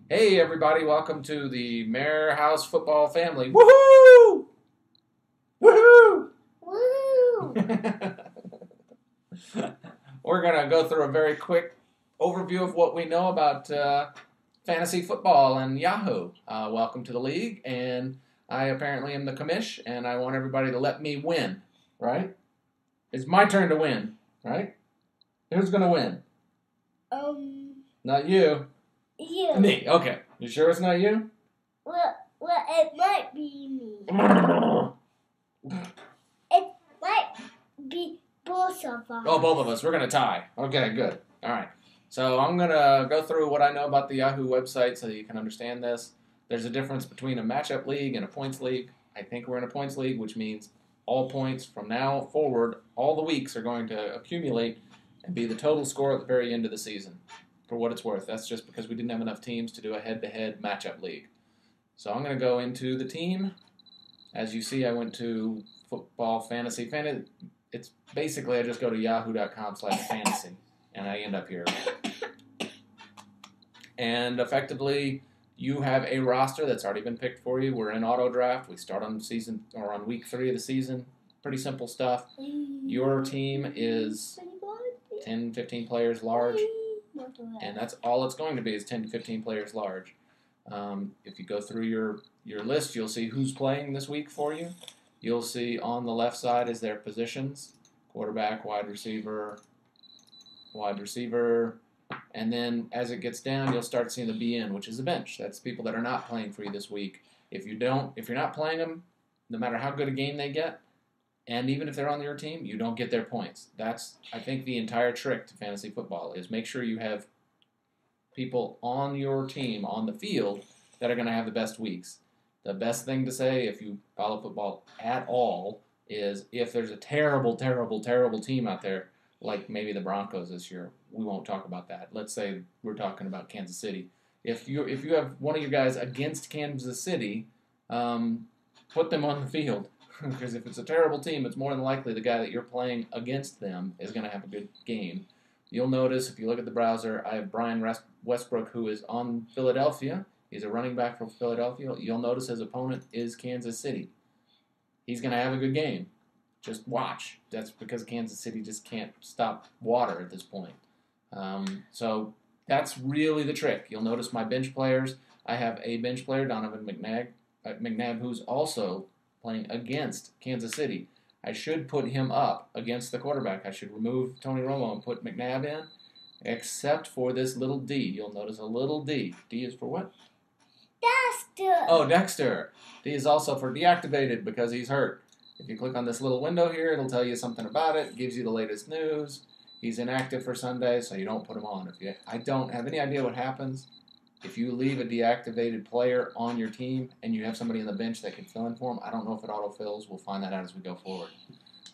Hey everybody, welcome to the Mare House Football family. Woohoo! Woohoo! Woo! We're going to go through a very quick overview of what we know about fantasy football and Yahoo. Welcome to the league, and I apparently am the commish, and I want everybody to let me win, right? It's my turn to win, right? Who's going to win? Not you. You. Me. Okay. You sure it's not you? Well, it might be me. It might be both of us. Oh, both of us. We're going to tie. Okay, good. All right. So I'm going to go through what I know about the Yahoo website so that you can understand this. There's a difference between a matchup league and a points league. I think we're in a points league, which means all points from now forward, all the weeks are going to accumulate and be the total score at the very end of the season. For what it's worth. That's just because we didn't have enough teams to do a head-to-head matchup league. So I'm going to go into the team. As you see, I went to Football Fantasy. It's basically I just go to yahoo.com/fantasy, and I end up here. And effectively, you have a roster that's already been picked for you. We're in auto draft. We start on week 3 of the season. Pretty simple stuff. Your team is 10, 15 players large. And that's all it's going to be is 10 to 15 players large. If you go through your list, you'll see who's playing this week for you. You'll see on the left side is their positions: quarterback, wide receiver, and then as it gets down, you'll start seeing the BN, which is the bench. That's people that are not playing for you this week. If you're not playing them, no matter how good a game they get, and even if they're on your team, you don't get their points. That's, I think, the entire trick to fantasy football is make sure you have people on your team on the field that are going to have the best weeks. The best thing to say if you follow football at all is if there's a terrible, terrible, terrible team out there, like maybe the Broncos this year, we won't talk about that. Let's say we're talking about Kansas City. If you have one of your guys against Kansas City, put them on the field. Because if it's a terrible team, it's more than likely the guy that you're playing against them is going to have a good game. You'll notice, if you look at the browser, I have Brian Westbrook, who is on Philadelphia. He's a running back for Philadelphia. You'll notice his opponent is Kansas City. He's going to have a good game. Just watch. That's because Kansas City just can't stop water at this point. So that's really the trick. You'll notice my bench players. I have a bench player, Donovan McNabb, who's also playing against Kansas City. I should put him up against the quarterback. I should remove Tony Romo and put McNabb in, except for this little D. You'll notice a little D. D is for what? Dexter. Oh, Dexter. D is also for deactivated because he's hurt. If you click on this little window here, it'll tell you something about it. It gives you the latest news. He's inactive for Sunday, so you don't put him on. I don't have any idea what happens if you leave a deactivated player on your team and you have somebody on the bench that can fill in for him. I don't know if it autofills. We'll find that out as we go forward.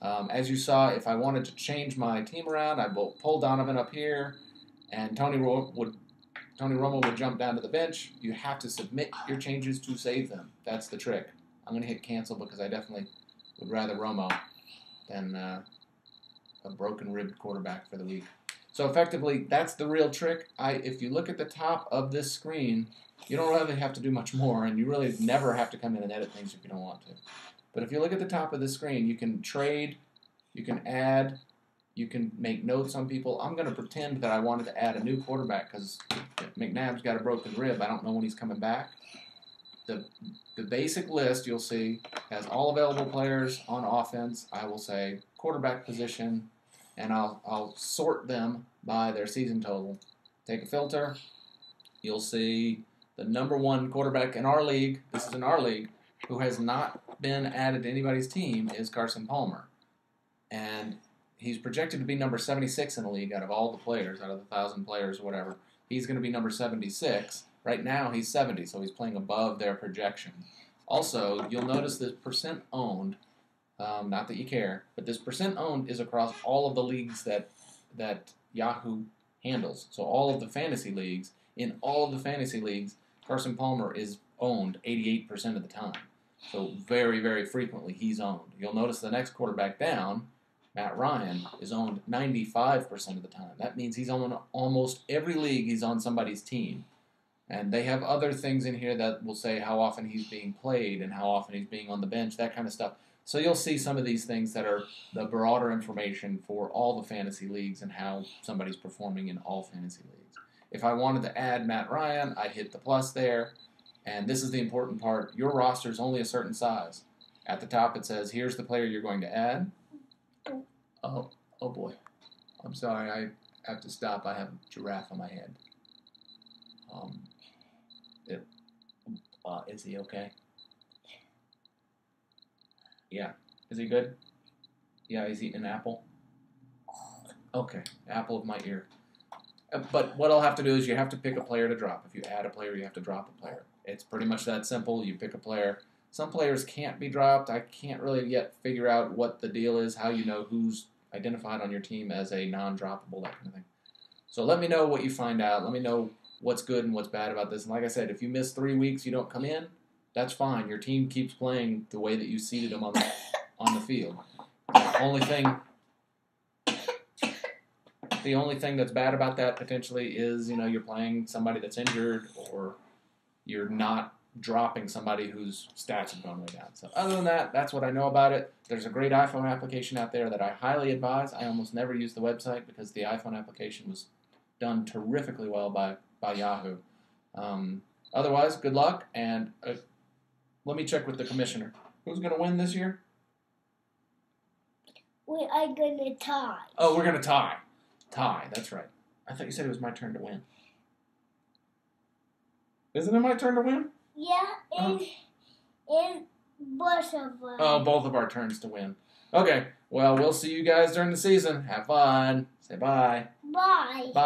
As you saw, if I wanted to change my team around, I'd pull Donovan up here, and Tony Romo would jump down to the bench. You have to submit your changes to save them. That's the trick. I'm going to hit cancel because I definitely would rather Romo than a broken-ribbed quarterback for the week. So effectively, that's the real trick. If you look at the top of this screen, you don't really have to do much more, and you really never have to come in and edit things if you don't want to. But if you look at the top of the screen, you can trade, you can add, you can make notes on people. I'm going to pretend that I wanted to add a new quarterback because McNabb's got a broken rib. I don't know when he's coming back. The basic list, you'll see, has all available players on offense. I will say quarterback position, and I'll sort them by their season total. Take a filter. You'll see the number one quarterback in our league, this is in our league, who has not been added to anybody's team is Carson Palmer. And he's projected to be number 76 in the league out of all the players, out of the 1,000 players or whatever. He's going to be number 76. Right now he's 70, so he's playing above their projection. Also, you'll notice this percent owned. Not that you care, but this percent owned is across all of the leagues that Yahoo handles. So all of the fantasy leagues, in all of the fantasy leagues, Carson Palmer is owned 88% of the time. So very, very frequently he's owned. You'll notice the next quarterback down, Matt Ryan, is owned 95% of the time. That means he's on almost every league he's on somebody's team. And they have other things in here that will say how often he's being played and how often he's being on the bench, that kind of stuff. So you'll see some of these things that are the broader information for all the fantasy leagues and how somebody's performing in all fantasy leagues. If I wanted to add Matt Ryan, I'd hit the plus there. And this is the important part. Your roster is only a certain size. At the top it says, here's the player you're going to add. Oh boy. I'm sorry, I have to stop. I have a giraffe on my head. Is he okay? Yeah. Is he good? Yeah, he's eating an apple. Okay, apple of my ear. But what I'll have to do is you have to pick a player to drop. If you add a player, you have to drop a player. It's pretty much that simple. You pick a player. Some players can't be dropped. I can't really yet figure out what the deal is, how you know who's identified on your team as a non-droppable, that kind of thing. So let me know what you find out. Let me know what's good and what's bad about this. And like I said, if you miss 3 weeks, you don't come in, that's fine. Your team keeps playing the way that you seeded them on the field. The only thing that's bad about that potentially is, you're playing somebody that's injured or you're not dropping somebody whose stats have gone way down. So other than that, that's what I know about it. There's a great iPhone application out there that I highly advise. I almost never use the website because the iPhone application was done terrifically well by Yahoo. Otherwise, good luck, and let me check with the commissioner. Who's going to win this year? We are going to tie. Oh, we're going to tie. Tie, that's right. I thought you said it was my turn to win. Isn't it my turn to win? Yeah, in both of us. Oh, both of our turns to win. Okay, well, we'll see you guys during the season. Have fun. Say bye. Bye. Bye.